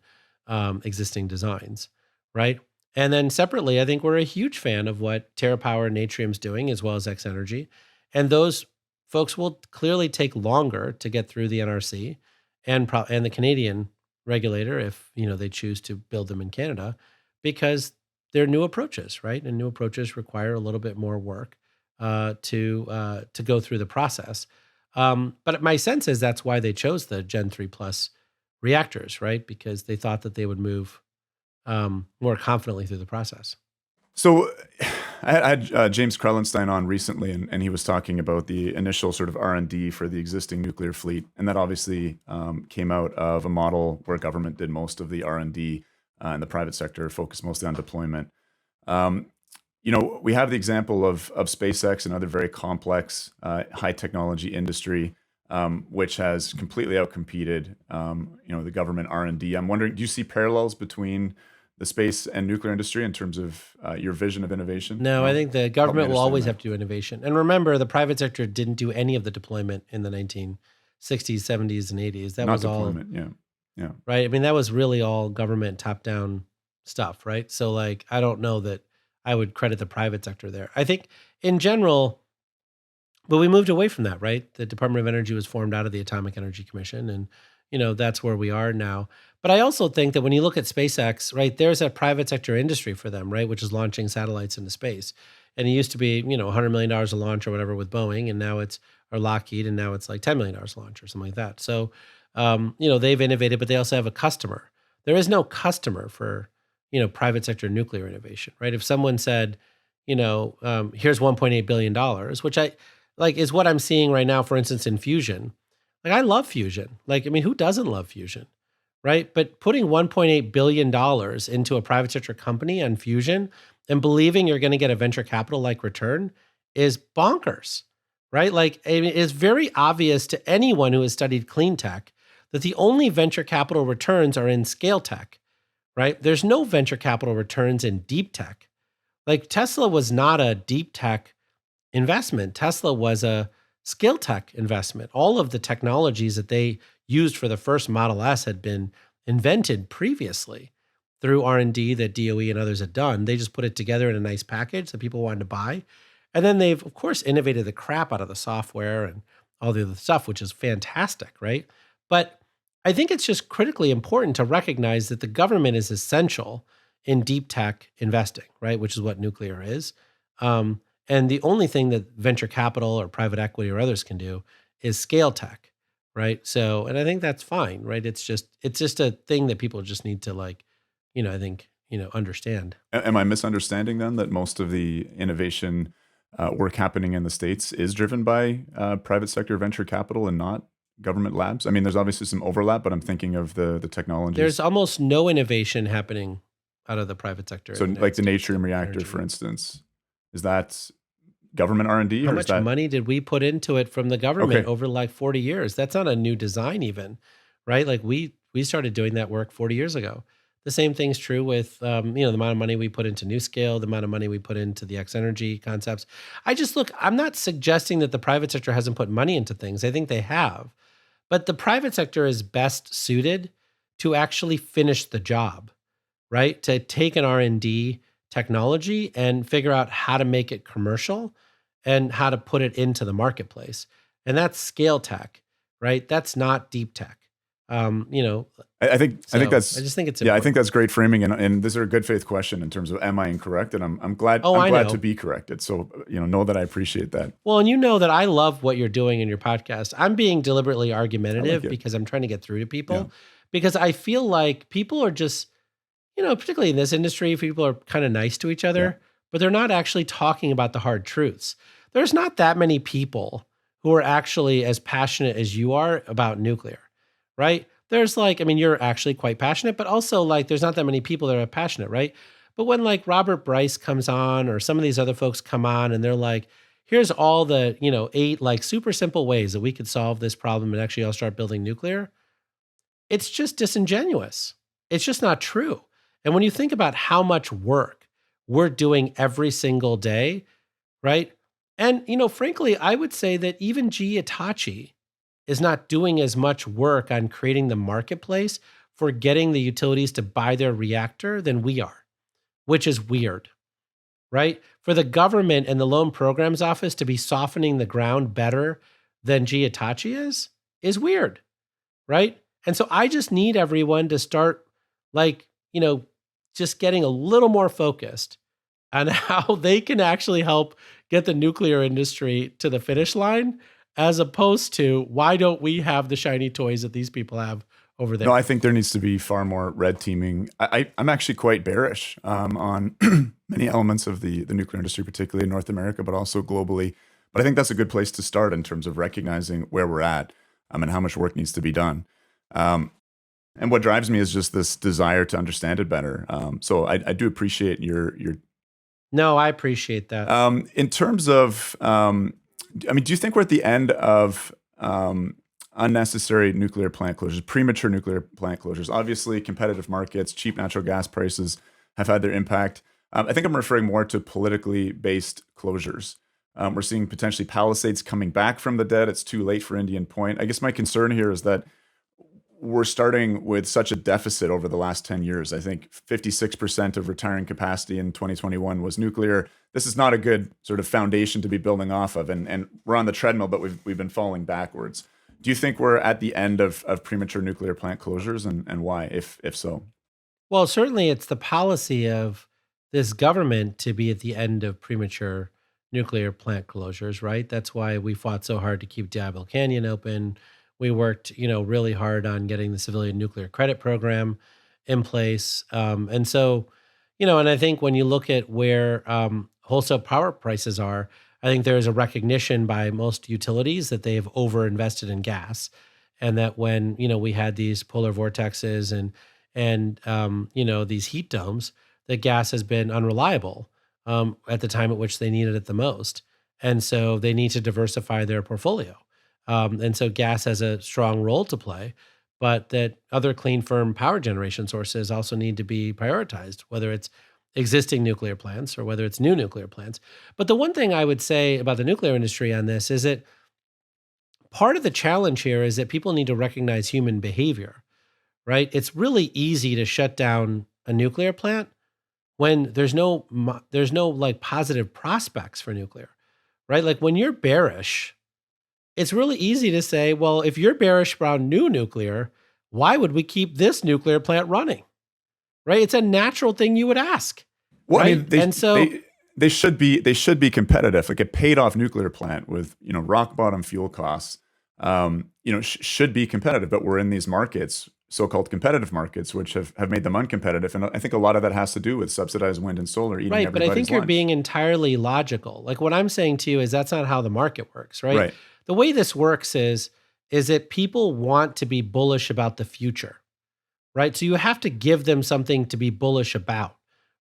existing designs, right? And then separately, I think we're a huge fan of what TerraPower and Natrium's doing, as well as X Energy. And those folks will clearly take longer to get through the NRC and the Canadian regulator if they choose to build them in Canada, because they're new approaches, right? And new approaches require a little bit more work to go through the process. But my sense is that's why they chose the Gen 3 Plus reactors, right? Because they thought that they would move more confidently through the process. So I had James Krellenstein on recently, and he was talking about the initial sort of R&D for the existing nuclear fleet. And that obviously came out of a model where government did most of the R&D and the private sector focused mostly on deployment. We have the example of SpaceX and other very complex high technology industry, which has completely outcompeted the government R&D. I'm wondering, do you see parallels between the space and nuclear industry in terms of your vision of innovation? No, I think the government will always have to do innovation. And remember, the private sector didn't do any of the deployment in the 1960s, 70s, and 80s. That was all deployment, yeah. Right. I mean, that was really all government top-down stuff, right? So I don't know that I would credit the private sector there. I think in general, but we moved away from that, right? The Department of Energy was formed out of the Atomic Energy Commission, and that's where we are now. But I also think that when you look at SpaceX, right, there's a private sector industry for them, right, which is launching satellites into space. And it used to be, $100 million a launch or whatever with Boeing, and now or Lockheed, and now it's like $10 million a launch or something like that. So, they've innovated, but they also have a customer. There is no customer for, private sector nuclear innovation, right? If someone said, here's $1.8 billion, which is what I'm seeing right now, for instance, in fusion. I love fusion. Who doesn't love fusion, right? But putting $1.8 billion into a private sector company on fusion and believing you're going to get a venture capital-like return is bonkers, right? It's very obvious to anyone who has studied clean tech that the only venture capital returns are in scale tech, right? There's no venture capital returns in deep tech. Tesla was not a deep tech investment. Tesla was a scale tech investment. All of the technologies that they used for the first Model S had been invented previously through R&D that DOE and others had done. They just put it together in a nice package that people wanted to buy. And then they've, of course, innovated the crap out of the software and all the other stuff, which is fantastic, right? But I think it's just critically important to recognize that the government is essential in deep tech investing, right? Which is what nuclear is. And the only thing that venture capital or private equity or others can do is scale tech, right? So, and I think that's fine, right? It's just a thing that people just need to I think, understand. Am I misunderstanding then that most of the innovation work happening in the States is driven by private sector venture capital and not government labs? I mean, there's obviously some overlap, but I'm thinking of the technologies. There's almost no innovation happening out of the private sector. So like the Natrium reactor, for instance, is that government R&D? How much money did we put into it from the government over 40 years? That's not a new design even, right? We started doing that work 40 years ago. The same thing's true with, the amount of money we put into NuScale, the amount of money we put into the X Energy concepts. I'm not suggesting that the private sector hasn't put money into things. I think they have. But the private sector is best suited to actually finish the job, right? To take an R&D technology and figure out how to make it commercial and how to put it into the marketplace. And that's scale tech, right? That's not deep tech. I think that's. I just think it's important. Yeah, I think that's great framing, and this is a good faith question in terms of am I incorrect, and I'm glad. I'm glad to be corrected. So know that I appreciate that. Well, and you know that I love what you're doing in your podcast. I'm being deliberately argumentative because I'm trying to get through to people, because I feel like people are just, particularly in this industry, people are kind of nice to each other, but they're not actually talking about the hard truths. There's not that many people who are actually as passionate as you are about nuclear. Right? There's you're actually quite passionate, but also there's not that many people that are passionate, right? But when Robert Bryce comes on or some of these other folks come on and they're like, here's all the, 8 super simple ways that we could solve this problem and actually all start building nuclear, it's just disingenuous. It's just not true. And when you think about how much work we're doing every single day, right? And, frankly, I would say that even GE Hitachi is not doing as much work on creating the marketplace for getting the utilities to buy their reactor than we are, which is weird, right? For the government and the Loan Programs Office to be softening the ground better than GE Hitachi is weird, right? And so I just need everyone to start, like, just getting a little more focused on how they can actually help get the nuclear industry to the finish line, as opposed to why don't we have the shiny toys that these people have over No, there? I think there needs to be far more red teaming. I'm actually quite bearish on many elements of the nuclear industry, particularly in North America, but also globally. But I think that's a good place to start in terms of recognizing where we're at and how much work needs to be done. And what drives me is just this desire to understand it better. So I do appreciate your No, I appreciate that. in terms of, do you think we're at the end of unnecessary nuclear plant closures, premature nuclear plant closures? Obviously, competitive markets, cheap natural gas prices have had their impact. I think I'm referring more to politically based closures. We're seeing potentially Palisades coming back from the dead. It's too late for Indian Point. I guess my concern here is that we're starting with such a deficit over the last 10 years. I think 56% of retiring capacity in 2021 was nuclear. This is not a good sort of foundation to be building off of. And we're on the treadmill, but we've been falling backwards. Do you think we're at the end of premature nuclear plant closures, and why, if so? Well, certainly it's the policy of this government to be at the end of premature nuclear plant closures, right? That's why we fought so hard to keep Diablo Canyon open. We worked, really hard on getting the civilian nuclear credit program in place. And so, and I think when you look at where wholesale power prices are, I think there is a recognition by most utilities that they have overinvested in gas, and that when we had these polar vortexes and these heat domes, that gas has been unreliable at the time at which they needed it the most, and so they need to diversify their portfolio. And so gas has a strong role to play, but that other clean, firm power generation sources also need to be prioritized, whether it's existing nuclear plants or whether it's new nuclear plants. But the one thing I would say about the nuclear industry on this is that part of the challenge here is that people need to recognize human behavior, right? It's really easy to shut down a nuclear plant when there's no like positive prospects for nuclear, right? Like when you're bearish, it's really easy to say, well, if you're bearish around new nuclear, why would we keep this nuclear plant running? Right? It's a natural thing you would ask. Well, Right. And so, they should be competitive. Like a paid off nuclear plant with rock bottom fuel costs, should be competitive. But we're in these markets, so-called competitive markets, which have made them uncompetitive. And I think a lot of that has to do with subsidized wind and solar eating right. But I everybody's think you're lunch. being entirely logical. Like what I'm saying to you is that's not how the market works, right? Right. The way this works is that people want to be bullish about the future, right? So you have to give them something to be bullish about,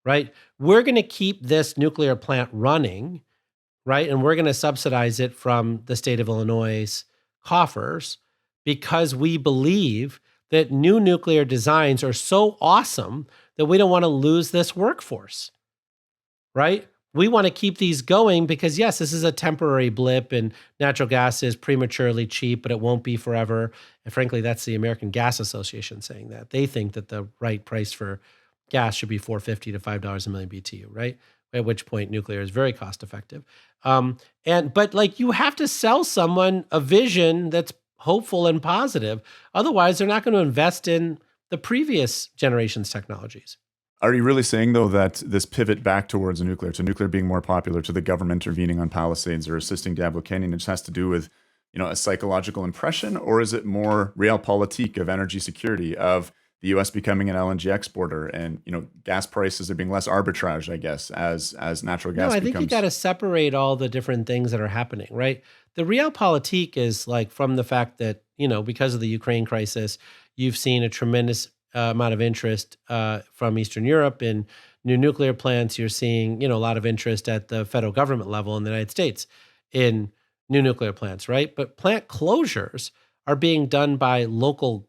right? We're going to keep this nuclear plant running, right? And we're going to subsidize it from the state of Illinois' coffers because we believe that new nuclear designs are so awesome that we don't want to lose this workforce, right? We want to keep these going because, yes, this is a temporary blip and natural gas is prematurely cheap, but it won't be forever. And frankly, that's the American Gas Association saying that. They think that the right price for gas should be $4.50 to $5 a million BTU, right? At which point nuclear is very cost effective. But like you have to sell someone a vision that's hopeful and positive. Otherwise, they're not going to invest in the previous generation's technologies. Are you really saying, though, that this pivot back towards nuclear, to nuclear being more popular, to the government intervening on Palisades or assisting Diablo Canyon, it just has to do with, a psychological impression? Or is it more realpolitik of energy security, of the U.S. becoming an LNG exporter and, gas prices are being less arbitrage, I guess, as natural gas No, I think you got to separate all the different things that are happening, right? The realpolitik is like from the fact that, because of the Ukraine crisis, you've seen a tremendous amount of interest from Eastern Europe in new nuclear plants. You're seeing, a lot of interest at the federal government level in the United States in new nuclear plants, right? But plant closures are being done by local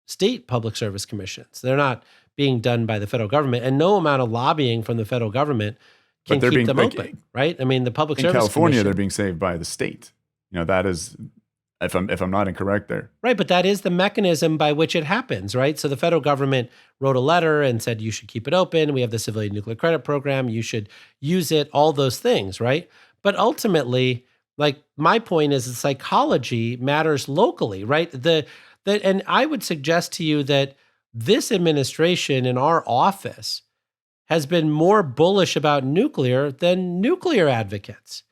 state public service commissions. They're not being done by the federal government, and no amount of lobbying from the federal government But can they're keep being them like open, right? I mean, the Public in Service California, they're Commission. being saved by the state. That is, if I'm not incorrect there. Right, but that is the mechanism by which it happens, right? So the federal government wrote a letter and said you should keep it open. We have the Civilian Nuclear Credit Program. You should use it, all those things, right? But ultimately, like my point is, the psychology matters locally, right? And I would suggest to you that this administration in our office has been more bullish about nuclear than nuclear advocates,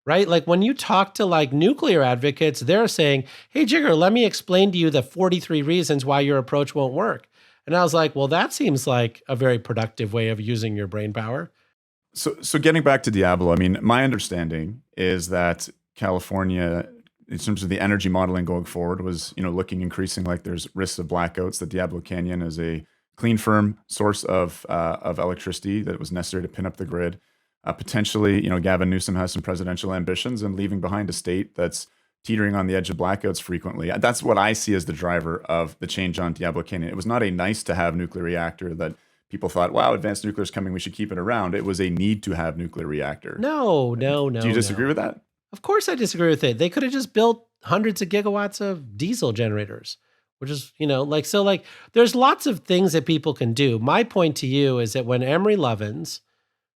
right? Like when you talk to like nuclear advocates, they're saying, "Hey, Jigar, let me explain to you the 43 reasons why your approach won't work." And I was like, well, that seems like a very productive way of using your brain power. So getting back to Diablo, I mean, my understanding is that California, in terms of the energy modeling going forward, was looking increasing like there's risks of blackouts. That Diablo Canyon is a clean, firm source of electricity that was necessary to pin up the grid. Potentially, Gavin Newsom has some presidential ambitions and leaving behind a state that's teetering on the edge of blackouts frequently. That's what I see as the driver of the change on Diablo Canyon. It was not a nice to have nuclear reactor that people thought, wow, advanced nuclear is coming, we should keep it around. It was a need to have nuclear reactor. No. Do you disagree with that? Of course I disagree with it. They could have just built hundreds of gigawatts of diesel generators, which is, there's lots of things that people can do. My point to you is that when Emery Lovins,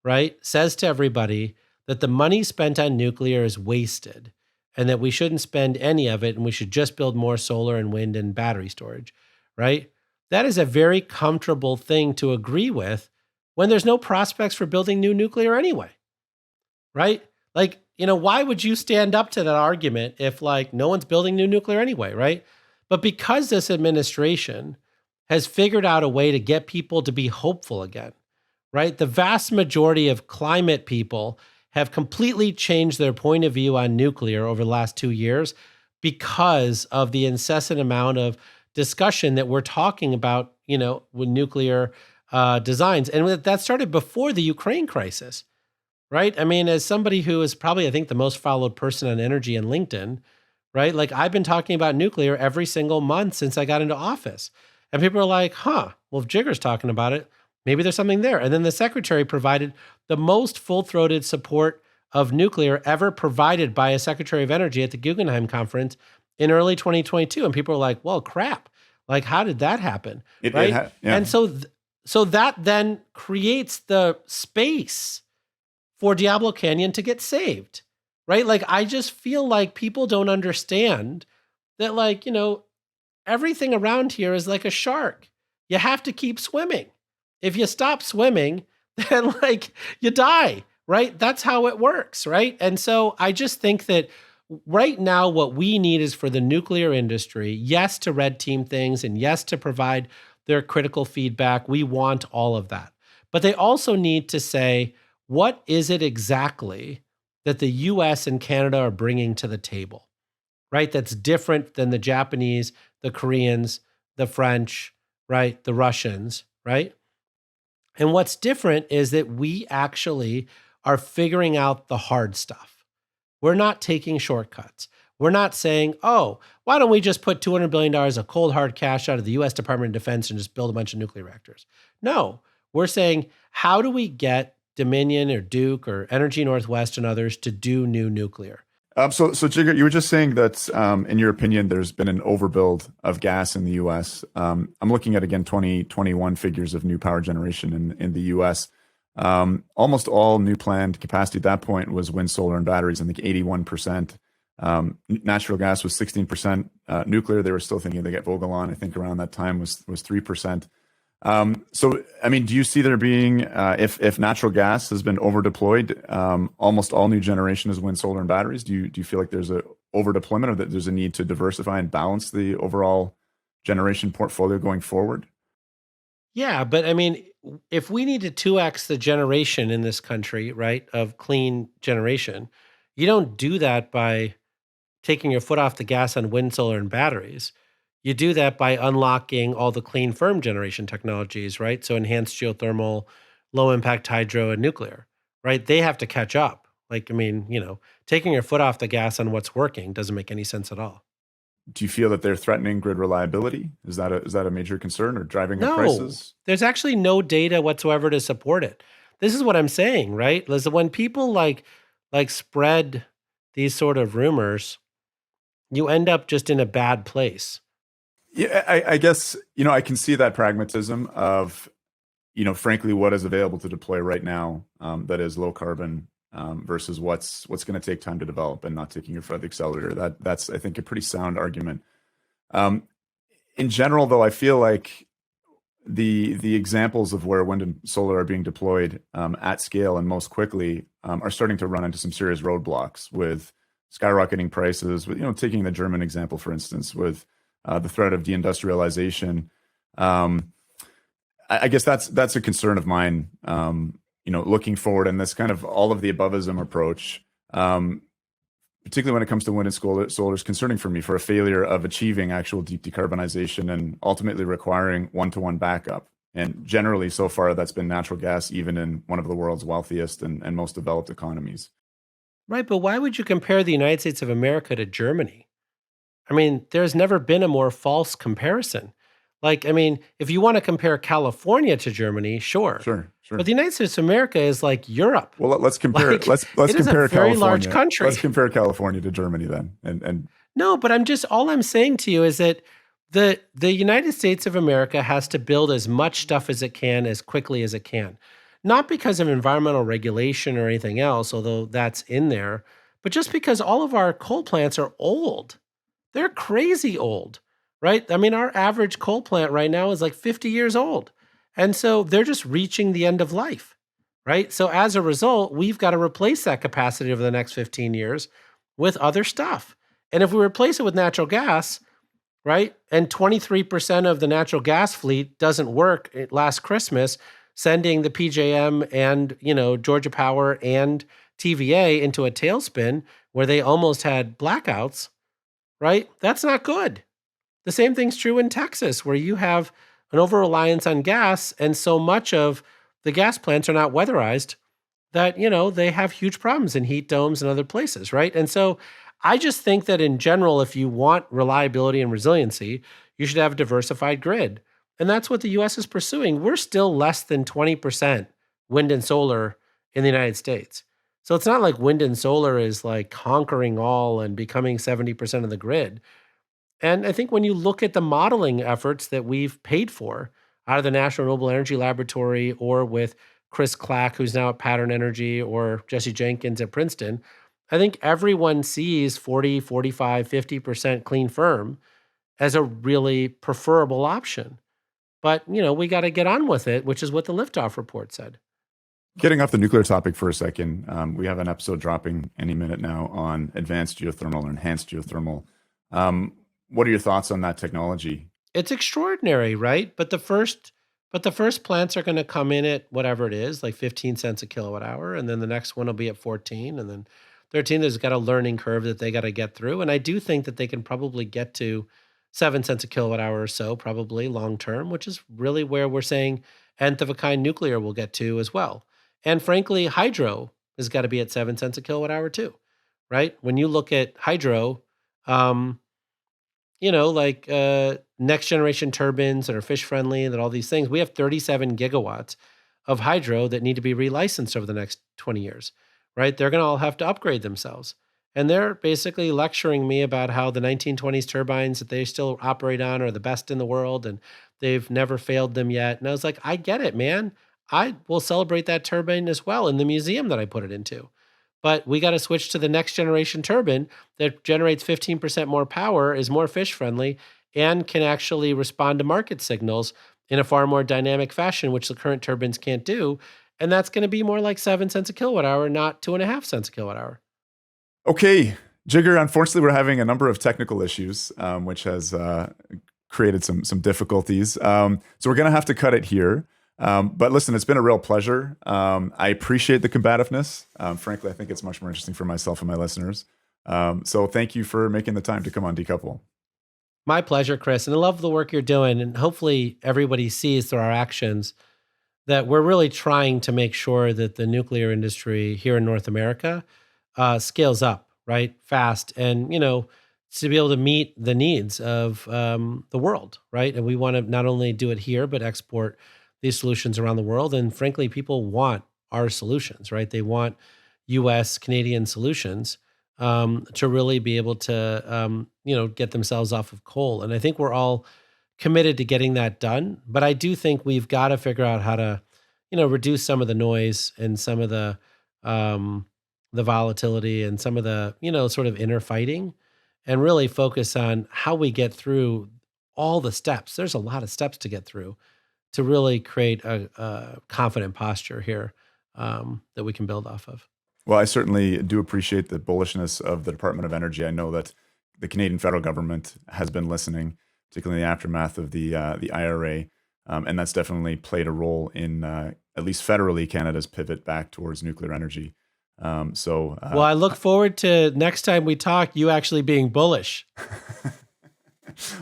right, says to everybody that the money spent on nuclear is wasted and that we shouldn't spend any of it and we should just build more solar and wind and battery storage, right? That is a very comfortable thing to agree with when there's no prospects for building new nuclear anyway, right? Like, why would you stand up to that argument if like no one's building new nuclear anyway, right? But because this administration has figured out a way to get people to be hopeful again, right? The vast majority of climate people have completely changed their point of view on nuclear over the last 2 years because of the incessant amount of discussion that we're talking about, with nuclear designs. And that started before the Ukraine crisis, right? I mean, as somebody who is probably, I think, the most followed person on energy on LinkedIn, right? Like I've been talking about nuclear every single month since I got into office. And people are like, well, if Jigar's talking about it, maybe there's something there. And then the secretary provided the most full-throated support of nuclear ever provided by a secretary of energy at the Guggenheim conference in early 2022. And people are like, well, crap. Like, how did that happen? Right? Yeah. And so that then creates the space for Diablo Canyon to get saved, right? Like, I just feel like people don't understand that, like, everything around here is like a shark. You have to keep swimming. If you stop swimming, then like you die, right? That's how it works, right? And so I just think that right now what we need is for the nuclear industry, yes, to red team things and yes, to provide their critical feedback. We want all of that. But they also need to say, what is it exactly that the US and Canada are bringing to the table, right? That's different than the Japanese, the Koreans, the French, right? The Russians, right? And what's different is that we actually are figuring out the hard stuff. We're not taking shortcuts. We're not saying, oh, why don't we just put $200 billion of cold hard cash out of the US Department of Defense and just build a bunch of nuclear reactors? No, we're saying, how do we get Dominion or Duke or Energy Northwest and others to do new nuclear? So Jigar, you were just saying that, in your opinion, there's been an overbuild of gas in the U.S. I'm looking at, again, 2021 figures of new power generation in the U.S. Almost all new planned capacity at that point was wind, solar, and batteries. I think 81%. Natural gas was 16%. Nuclear, they were still thinking they get Vogelon, I think around that time was 3%. So, I mean, do you see there being, if natural gas has been over deployed, almost all new generation is wind, solar, and batteries? Do you feel like there's a over deployment, or that there's a need to diversify and balance the overall generation portfolio going forward? Yeah, but I mean, if we need to 2x the generation in this country, right, of clean generation, you don't do that by taking your foot off the gas on wind, solar, and batteries. You do that by unlocking all the clean, firm generation technologies, right? So enhanced geothermal, low impact hydro, and nuclear, right? They have to catch up. Like, I mean, taking your foot off the gas on what's working doesn't make any sense at all. Do you feel that they're threatening grid reliability? Is that a major concern or driving up No, prices? there's actually no data whatsoever to support it. This is what I'm saying, right? Listen, when people like spread these sort of rumors, you end up just in a bad place. Yeah, I guess, I can see that pragmatism of, frankly, what is available to deploy right now, that is low carbon, versus what's going to take time to develop and not taking your foot off the accelerator. That's, I think, a pretty sound argument. Um, in general, though, I feel like the examples of where wind and solar are being deployed, at scale and most quickly, are starting to run into some serious roadblocks with skyrocketing prices. With, taking the German example, for instance, with the threat of deindustrialization. Um, I guess that's a concern of mine. Looking forward, and this kind of all of the aboveism approach, particularly when it comes to wind and solar, is concerning for me, for a failure of achieving actual deep decarbonization and ultimately requiring one-to-one backup. And generally, so far, that's been natural gas, even in one of the world's wealthiest and most developed economies. Right, but why would you compare the United States of America to Germany? I mean, there's never been a more false comparison. Like, I mean, if you want to compare California to Germany, sure. Sure, But sure. the United States of America is like Europe. Well, let's compare. Like, Let's it is a compare very large California. Let's country. compare California to Germany then, and No, but all I'm saying to you is that the United States of America has to build as much stuff as it can as quickly as it can. Not because of environmental regulation or anything else, although that's in there, but just because all of our coal plants are old. They're crazy old, right? I mean, our average coal plant right now is like 50 years old. And so they're just reaching the end of life, right? So as a result, we've got to replace that capacity over the next 15 years with other stuff. And if we replace it with natural gas, right? And 23% of the natural gas fleet doesn't work last Christmas, sending the PJM and, Georgia Power and TVA into a tailspin where they almost had blackouts, right? That's not good. The same thing's true in Texas, where you have an over reliance on gas, and so much of the gas plants are not weatherized that, they have huge problems in heat domes and other places, right? And so I just think that in general, if you want reliability and resiliency, you should have a diversified grid. And that's what the US is pursuing. We're still less than 20% wind and solar in the United States. So it's not like wind and solar is like conquering all and becoming 70% of the grid. And I think when you look at the modeling efforts that we've paid for out of the National Renewable Energy Laboratory, or with Chris Clack, who's now at Pattern Energy, or Jesse Jenkins at Princeton, I think everyone sees 40, 45, 50% clean firm as a really preferable option. But, we got to get on with it, which is what the liftoff report said. getting off the nuclear topic for a second, we have an episode dropping any minute now on advanced geothermal or enhanced geothermal. What are your thoughts on that technology? It's extraordinary, right? But the first plants are going to come in at whatever it is, like 15 cents a kilowatt hour, and then the next one will be at 14, and then 13. There's got a learning curve that they got to get through, and I do think that they can probably get to 7 cents a kilowatt hour or so, probably long term, which is really where we're saying nth of a kind nuclear will get to as well. And frankly, hydro has got to be at 7 cents a kilowatt hour too, right? When you look at hydro, um, like next generation turbines that are fish friendly, that all these things. We have 37 gigawatts of hydro that need to be relicensed over the next 20 years, right? They're going to all have to upgrade themselves. And they're basically lecturing me about how the 1920s turbines that they still operate on are the best in the world and they've never failed them yet. And I was like, I get it, man. I will celebrate that turbine as well in the museum that I put it into. But we got to switch to the next generation turbine that generates 15% more power, is more fish friendly, and can actually respond to market signals in a far more dynamic fashion, which the current turbines can't do. And that's going to be more like 7 cents a kilowatt hour, not 2.5 cents a kilowatt hour. Okay, Jigger. Unfortunately, we're having a number of technical issues, which has created some difficulties. So we're going to have to cut it here. But listen, it's been a real pleasure. I appreciate the combativeness. Frankly, I think it's much more interesting for myself and my listeners. So thank you for making the time to come on Decouple. My pleasure, Chris. And I love the work you're doing. And hopefully everybody sees through our actions that we're really trying to make sure that the nuclear industry here in North America scales up, right? Fast. And, to be able to meet the needs of the world, right? And we want to not only do it here, but export these solutions around the world. And frankly, people want our solutions, right? They want U.S. Canadian solutions to really be able to, get themselves off of coal. And I think we're all committed to getting that done. But I do think we've got to figure out how to, reduce some of the noise and some of the volatility and some of the, sort of inner fighting, and really focus on how we get through all the steps. There's a lot of steps to get through to really create a confident posture here that we can build off of. Well, I certainly do appreciate the bullishness of the Department of Energy. I know that the Canadian federal government has been listening, particularly in the aftermath of the IRA, and that's definitely played a role in, at least federally, Canada's pivot back towards nuclear energy. Well, I look forward to next time we talk, you actually being bullish.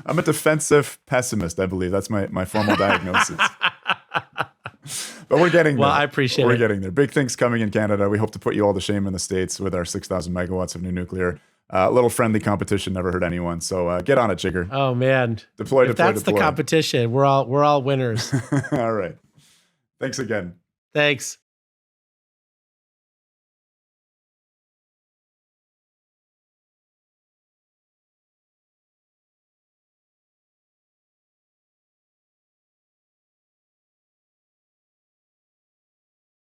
I'm a defensive pessimist, I believe. That's my formal diagnosis. But we're getting there. Well, I appreciate it. We're getting there. Big things coming in Canada. We hope to put you all to shame in the States with our 6,000 megawatts of new nuclear. A little friendly competition never hurt anyone. So get on it, Jigar. Oh, man. Deploy. That's the competition. We're all winners. All right. Thanks again. Thanks.